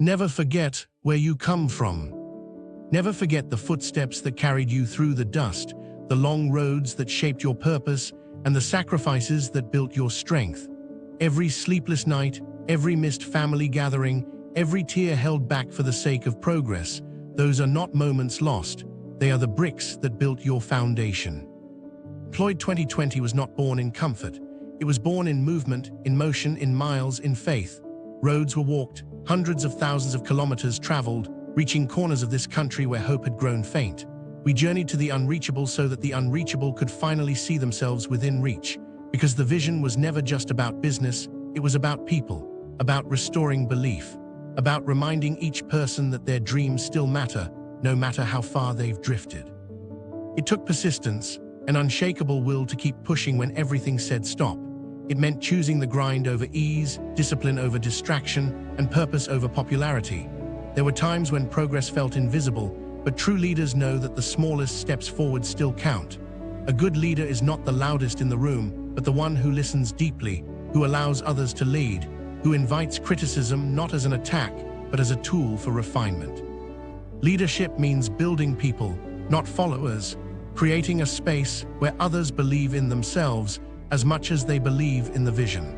Never forget where you come from. Never forget the footsteps that carried you through the dust, the long roads that shaped your purpose, and the sacrifices that built your strength. Every sleepless night, every missed family gathering, every tear held back for the sake of progress, those are not moments lost. They are the bricks that built your foundation. Employed2020 was not born in comfort. It was born in movement, in motion, in miles, in faith. Roads were walked, hundreds of thousands of kilometers traveled, reaching corners of this country where hope had grown faint. We journeyed to the unreachable so that the unreachable could finally see themselves within reach. Because the vision was never just about business, it was about people, about restoring belief, about reminding each person that their dreams still matter, no matter how far they've drifted. It took persistence, an unshakable will to keep pushing when everything said stop. It meant choosing the grind over ease, discipline over distraction, and purpose over popularity. There were times when progress felt invisible, but true leaders know that the smallest steps forward still count. A good leader is not the loudest in the room, but the one who listens deeply, who allows others to lead, who invites criticism not as an attack, but as a tool for refinement. Leadership means building people, not followers, creating a space where others believe in themselves as much as they believe in the vision.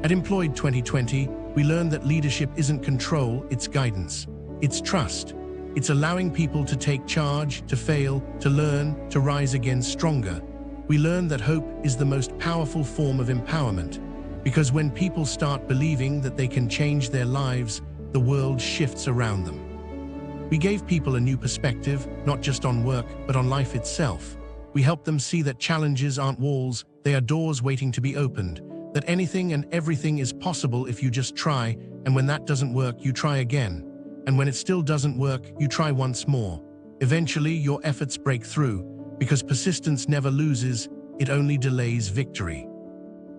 At Employed2020, we learned that leadership isn't control, it's guidance. It's trust. It's allowing people to take charge, to fail, to learn, to rise again stronger. We learned that hope is the most powerful form of empowerment, because when people start believing that they can change their lives, the world shifts around them. We gave people a new perspective, not just on work, but on life itself. We helped them see that challenges aren't walls, they are doors waiting to be opened, that anything and everything is possible if you just try, and when that doesn't work, you try again. And when it still doesn't work, you try once more. Eventually, your efforts break through, because persistence never loses, it only delays victory.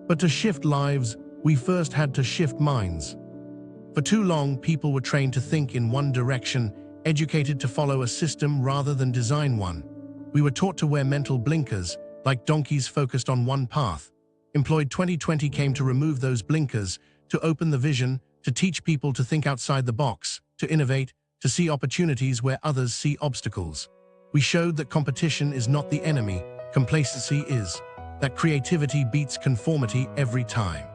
But to shift lives, we first had to shift minds. For too long, people were trained to think in one direction, educated to follow a system rather than design one. We were taught to wear mental blinkers, like donkeys focused on one path. Employed2020 came to remove those blinkers, to open the vision, to teach people to think outside the box, to innovate, to see opportunities where others see obstacles. We showed that competition is not the enemy, complacency is, that creativity beats conformity every time.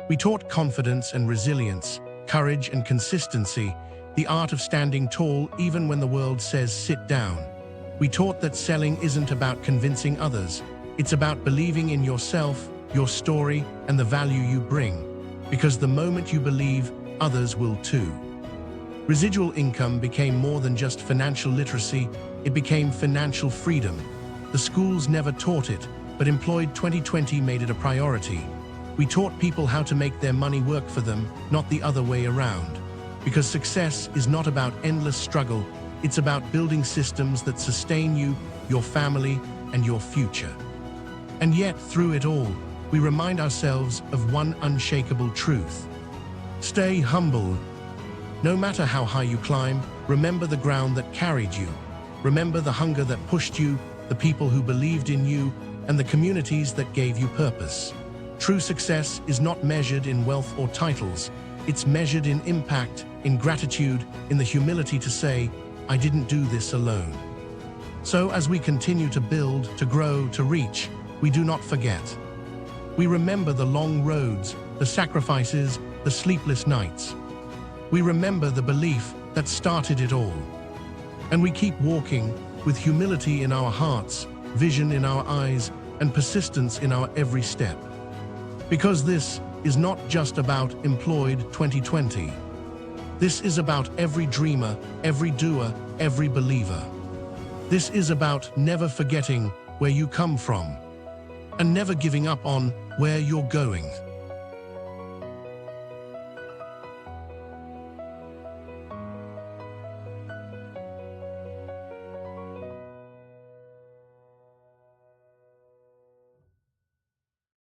We taught confidence and resilience, courage and consistency, the art of standing tall even when the world says sit down. We taught that selling isn't about convincing others, it's about believing in yourself, your story, and the value you bring. Because the moment you believe, others will too. Residual income became more than just financial literacy, it became financial freedom. The schools never taught it, but Employed2020 made it a priority. We taught people how to make their money work for them, not the other way around. Because success is not about endless struggle, it's about building systems that sustain you, your family, and your future. And yet, through it all, we remind ourselves of one unshakable truth. Stay humble. No matter how high you climb, remember the ground that carried you. Remember the hunger that pushed you, the people who believed in you, and the communities that gave you purpose. True success is not measured in wealth or titles. It's measured in impact, in gratitude, in the humility to say, I didn't do this alone. So as we continue to build, to grow, to reach, we do not forget. We remember the long roads, the sacrifices, the sleepless nights. We remember the belief that started it all. And we keep walking with humility in our hearts, vision in our eyes, and persistence in our every step. Because this is not just about Employed2020. This is about every dreamer, every doer, every believer. This is about never forgetting where you come from and never giving up on where you're going.